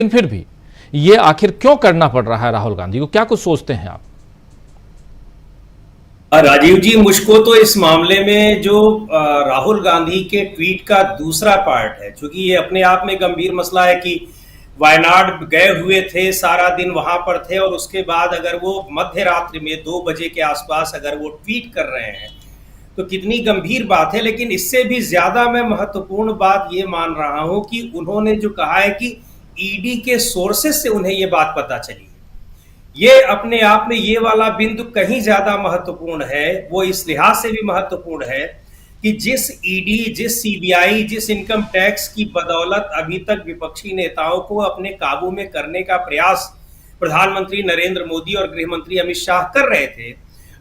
लेकिन फिर भी ये आखिर क्यों करना पड़ रहा है राहुल गांधी को? क्या कुछ सोचते हैं आप? राजीव जी, मुझको तो इस मामले में जो राहुल गांधी के ट्वीट का दूसरा पार्ट है, क्योंकि ये अपने आप में गंभीर मसला है कि वायनाड गए हुए थे, सारा दिन वहां पर थे, और उसके बाद अगर वो मध्य रात्रि में 2 बजे के आसपास अगर वो ट्वीट कर रहे हैं तो कितनी गंभीर बात है। लेकिन इससे भी ज्यादा मैं महत्वपूर्ण बात ये मान रहा हूं कि उन्होंने जो कहा है कि ईडी के सोर्सेस से उन्हें ये बात पता चली, ये अपने आप में ये वाला बिंदु कहीं ज्यादा महत्वपूर्ण है। वो इस लिहाज से भी महत्वपूर्ण है कि जिस ईडी, जिस सीबीआई, जिस इनकम टैक्स की बदौलत अभी तक विपक्षी नेताओं को अपने काबू में करने का प्रयास प्रधानमंत्री नरेंद्र मोदी और गृह मंत्री अमित शाह कर रहे थे,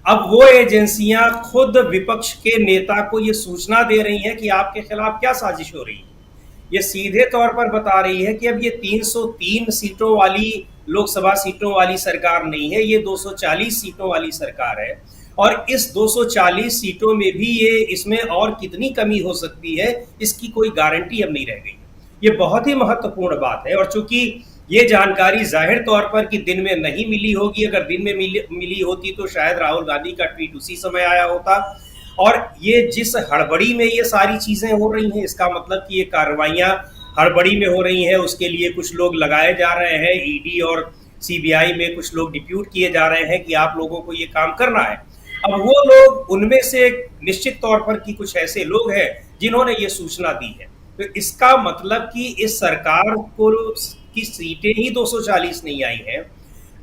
अब वो एजेंसियां खुद विपक्ष के नेता को ये सूचना दे रही हैं कि आपके खिलाफ क्या साजिश हो रही है। ये सीधे तौर पर बता रही है कि अब ये 303 सीटों वाली लोकसभा सीटों वाली सरकार नहीं है, ये 240 सीटों वाली सरकार है। और इस 240 सीटों में भी ये इसमें और कितनी कमी हो सकती है, इसकी कोई गारंटी अब नहीं रह गई। ये बहुत ही महत्वपूर्ण बात है। और चूंकि ये जानकारी जाहिर तौर पर कि दिन में नहीं मिली होगी, अगर दिन में मिली होती तो शायद राहुल गांधी का ट्वीट उसी समय आया होता। और ये जिस हड़बड़ी में ये सारी चीजें हो रही हैं, इसका मतलब कि ये कार्रवाइयां हड़बड़ी में हो रही हैं, उसके लिए कुछ लोग लगाए जा रहे हैं, ईडी और सीबीआई में कुछ लोग डिप्यूट किए जा रहे हैं कि आप लोगों को ये काम करना है। अब वो लोग, उनमें से निश्चित तौर पर कि कुछ ऐसे लोग हैं जिन्होंने ये सूचना दी है, तो इसका मतलब कि इस सरकार को की सीटें ही 240 नहीं आई हैं,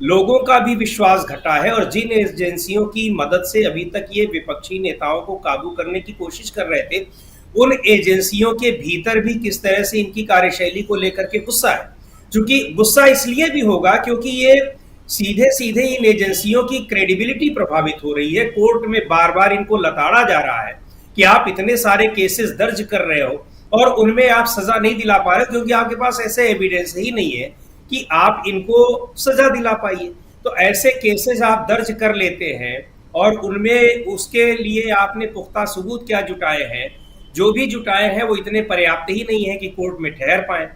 लोगों का भी विश्वास घटा है। और जिन एजेंसियों की मदद से अभी तक ये विपक्षी नेताओं को काबू करने की कोशिश कर रहे थे, उन एजेंसियों के भीतर भी किस तरह से इनकी कार्यशैली को लेकर के गुस्सा है। क्योंकि गुस्सा इसलिए भी होगा क्योंकि ये सीधे सीधे इन एजेंसियों की क्रेडिबिलिटी प्रभावित हो रही है। कोर्ट में बार बार इनको लताड़ा जा रहा है कि आप इतने सारे केसेस दर्ज कर रहे हो और उनमें आप सजा नहीं दिला पा रहे क्योंकि आपके पास ऐसे एविडेंस ही नहीं है कि आप इनको सजा दिला पाइए। तो ऐसे केसेस आप दर्ज कर लेते हैं और उनमें उसके लिए आपने पुख्ता सबूत क्या जुटाए हैं, जो भी जुटाए हैं वो इतने पर्याप्त ही नहीं है कि कोर्ट में ठहर पाए।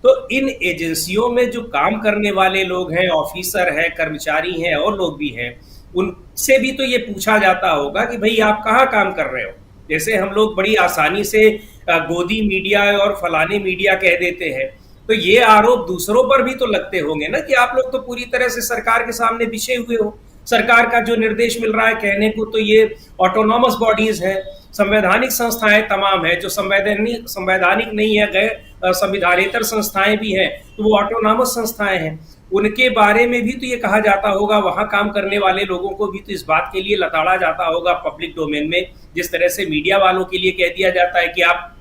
तो इन एजेंसियों में जो काम करने वाले लोग हैं, ऑफिसर हैं, कर्मचारी हैं और लोग भी हैं, उनसे भी तो ये पूछा जाता होगा कि भाई आप कहाँ काम कर रहे हो। जैसे हम लोग बड़ी आसानी से गोदी मीडिया और फलाने मीडिया कह देते हैं, तो ये आरोप दूसरों पर भी तो लगते होंगे ना कि आप लोग तो पूरी तरह से सरकार के सामने बिछे हुए हो। सरकार का जो निर्देश मिल रहा है कहने को, तो ये ऑटोनॉमस बॉडीज है, संवैधानिक संस्थाएं तमाम है, जो संवैधानिक नहीं है, गैर संविधानेतर संस्थाएं भी हैं, तो वो ऑटोनॉमस संस्थाएं हैं। उनके बारे में भी तो ये कहा जाता होगा, वहां काम करने वाले लोगों को भी तो इस बात के लिए लताड़ा जाता होगा पब्लिक डोमेन में, जिस तरह से मीडिया वालों के लिए कह दिया जाता है कि आप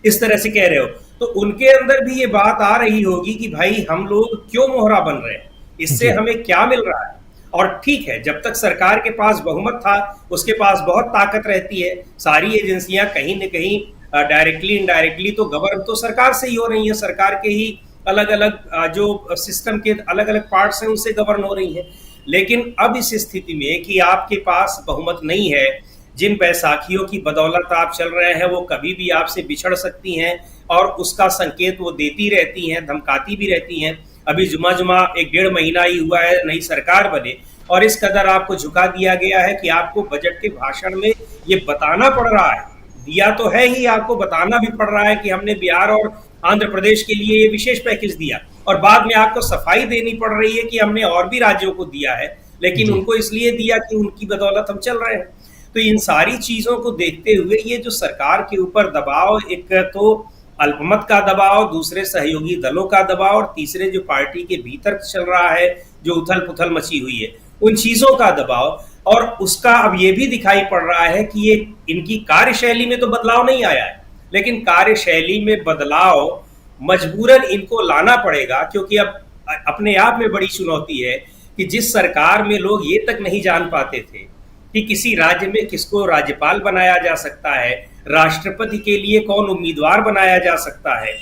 इस तरह से कह रहे हो। तो उनके अंदर भी ये बात आ रही होगी कि भाई हम लोग क्यों मोहरा बन रहे हैं, इससे हमें क्या मिल रहा है। और ठीक है, जब तक सरकार के पास बहुमत था, उसके पास बहुत ताकत रहती है। सारी एजेंसियां कहीं न कहीं डायरेक्टली इनडायरेक्टली तो गवर्न तो सरकार से ही हो रही है, सरकार के ही अलग अलग जो सिस्टम के अलग अलग पार्ट्स हैं उनसे गवर्न हो रही हैं। लेकिन अब इस स्थिति में कि आपके पास बहुमत नहीं है, जिन बैसाखियों की बदौलत आप चल रहे हैं वो कभी भी आपसे बिछड़ सकती हैं और उसका संकेत वो देती रहती हैं, धमकाती भी रहती हैं। अभी जुमा 1-1.5 महीना ही हुआ है नई सरकार बने और इस कदर आपको झुका दिया गया है कि आपको बजट के भाषण में ये बताना पड़ रहा है, दिया तो है ही, आपको बताना भी पड़ रहा है कि हमने बिहार और आंध्र प्रदेश के लिए ये विशेष पैकेज दिया, और बाद में आपको सफाई देनी पड़ रही है कि हमने और भी राज्यों को दिया है, लेकिन उनको इसलिए दिया कि उनकी बदौलत हम चल रहे हैं। तो इन सारी चीजों को देखते हुए ये जो सरकार के ऊपर दबाव, एक तो अल्पमत का दबाव, दूसरे सहयोगी दलों का दबाव और तीसरे जो पार्टी के भीतर चल रहा है, जो उथल पुथल मची हुई है, उन चीजों का दबाव, और उसका अब ये भी दिखाई पड़ रहा है कि ये इनकी कार्यशैली में तो बदलाव नहीं आया है, लेकिन कार्यशैली में बदलाव मजबूरन इनको लाना पड़ेगा, क्योंकि अब अपने आप में बड़ी चुनौती है कि जिस सरकार में लोग ये तक नहीं जान पाते थे कि किसी राज्य में किसको राज्यपाल बनाया जा सकता है, राष्ट्रपति के लिए कौन उम्मीदवार बनाया जा सकता है,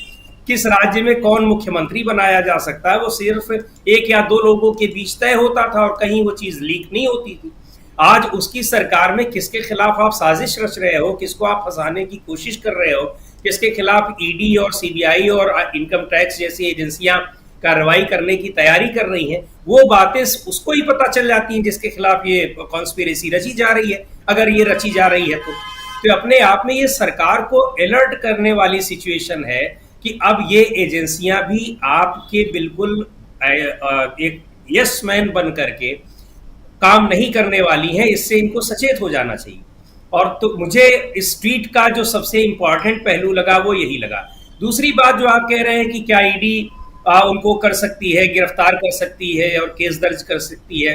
किस राज्य में कौन मुख्यमंत्री बनाया जा सकता है, वो सिर्फ 1 या 2 लोगों के बीच तय होता था और कहीं वो चीज लीक नहीं होती थी। आज उसकी सरकार में किसके खिलाफ आप साजिश रच रहे हो, किसको आप फंसाने की कोशिश कर रहे हो, किसके खिलाफ ईडी और सीबीआई और इनकम टैक्स जैसी एजेंसियां कार्रवाई करने की तैयारी कर रही हैं, वो बातें उसको ही पता चल जाती हैं जिसके खिलाफ ये कॉन्स्पिरेसी रची जा रही है, अगर ये रची जा रही है तो अपने आप में ये सरकार को अलर्ट करने वाली सिचुएशन है कि अब ये एजेंसियां भी आपके बिल्कुल एक यस मैन बन करके काम नहीं करने वाली हैं। इससे इनको सचेत हो जाना चाहिए। और तो मुझे इस ट्वीट का जो सबसे इंपॉर्टेंट पहलू लगा वो यही लगा। दूसरी बात जो आप कह रहे हैं कि क्या ईडी उनको कर सकती है, गिरफ्तार कर सकती है और केस दर्ज कर सकती है,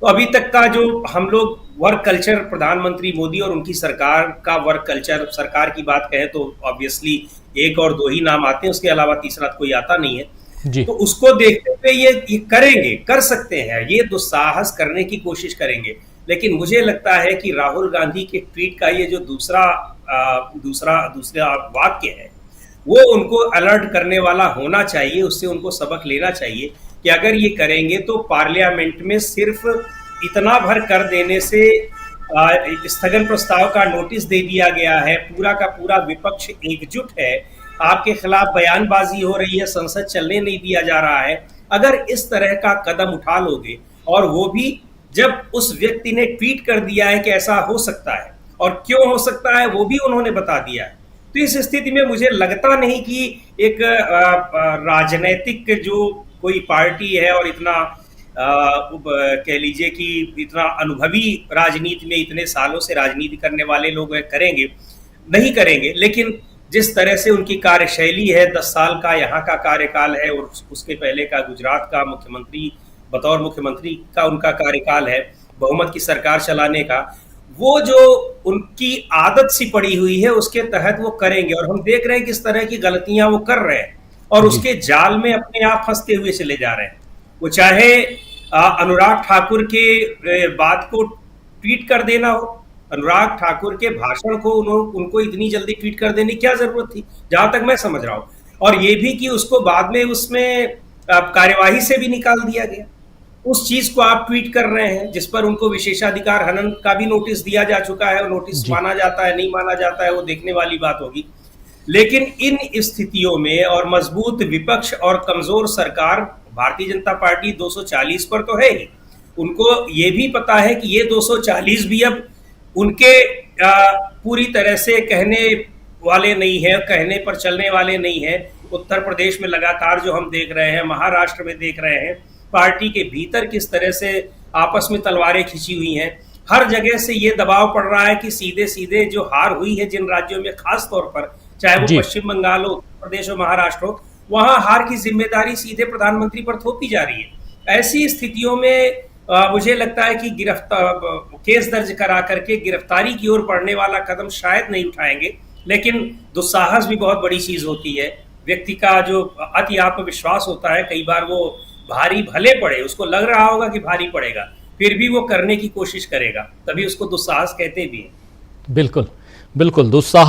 तो अभी तक का जो हम लोग वर्क कल्चर, प्रधानमंत्री मोदी और उनकी सरकार का वर्क कल्चर, सरकार की बात कहें तो ऑब्वियसली एक और दो ही नाम आते हैं, उसके अलावा तीसरा कोई आता नहीं है जी। तो उसको देखते हुए ये करेंगे, कर सकते हैं, ये दुस्साहस करने की कोशिश करेंगे। लेकिन मुझे लगता है कि राहुल गांधी के ट्वीट का ये जो दूसरा वाक्य है वो उनको अलर्ट करने वाला होना चाहिए। उससे उनको सबक लेना चाहिए कि अगर ये करेंगे तो पार्लियामेंट में सिर्फ इतना भर कर देने से स्थगन प्रस्ताव का नोटिस दे दिया गया है, पूरा का पूरा विपक्ष एकजुट है, आपके खिलाफ बयानबाजी हो रही है, संसद चलने नहीं दिया जा रहा है। अगर इस तरह का कदम उठा लोगे, और वो भी जब उस व्यक्ति ने ट्वीट कर दिया है कि ऐसा हो सकता है और क्यों हो सकता है वो भी उन्होंने बता दिया है, तो इस स्थिति में मुझे लगता नहीं कि एक राजनीतिक जो कोई पार्टी है और इतना कह लीजिए कि इतना अनुभवी राजनीति में इतने सालों से राजनीति करने वाले लोग करेंगे, नहीं करेंगे। लेकिन जिस तरह से उनकी कार्यशैली है, 10 साल का यहाँ का कार्यकाल है और उसके पहले का गुजरात का मुख्यमंत्री, बतौर मुख्यमंत्री का उनका कार्यकाल है, बहुमत की सरकार चलाने का, वो जो उनकी आदत सी पड़ी हुई है उसके तहत वो करेंगे। और हम देख रहे हैं किस तरह की गलतियां वो कर रहे हैं और उसके जाल में अपने आप फंसते हुए चले जा रहे हैं। वो चाहे अनुराग ठाकुर के बात को ट्वीट कर देना हो, अनुराग ठाकुर के भाषण को उनको इतनी जल्दी ट्वीट कर देने की क्या जरूरत थी, जहां तक मैं समझ रहा हूं। और ये भी कि उसको बाद में उसमें कार्यवाही से भी निकाल दिया गया। उस चीज को आप ट्वीट कर रहे हैं जिस पर उनको विशेषाधिकार हनन का भी नोटिस दिया जा चुका है, और नोटिस माना जाता है नहीं माना जाता है वो देखने वाली बात होगी। लेकिन इन स्थितियों में और मजबूत विपक्ष और कमजोर सरकार, भारतीय जनता पार्टी 240 पर तो है ही, उनको ये भी पता है कि ये 240 भी अब उनके पूरी तरह से कहने वाले नहीं है, कहने पर चलने वाले नहीं है। उत्तर प्रदेश में लगातार जो हम देख रहे हैं, महाराष्ट्र में देख रहे हैं, पार्टी के भीतर किस तरह से आपस में तलवारें खिंची हुई हैं। हर जगह से ये दबाव पड़ रहा है कि सीधे सीधे जो हार हुई है जिन राज्यों में, खास तौर पर चाहे वो पश्चिम बंगाल हो, उत्तर प्रदेश हो, महाराष्ट्र हो, वहां हार की जिम्मेदारी सीधे प्रधानमंत्री पर थोपी जा रही है। ऐसी स्थितियों में मुझे लगता है कि केस दर्ज करा करके गिरफ्तारी की ओर बढ़ने वाला कदम शायद नहीं उठाएंगे। लेकिन दुस्साहस भी बहुत बड़ी चीज होती है। व्यक्ति का जो अति आत्मविश्वास होता है, कई बार वो भारी भले पड़े, उसको लग रहा होगा कि भारी पड़ेगा, फिर भी वो करने की कोशिश करेगा, तभी उसको दुस्साहस कहते भी हैं। बिल्कुल बिल्कुल, दुस्साहस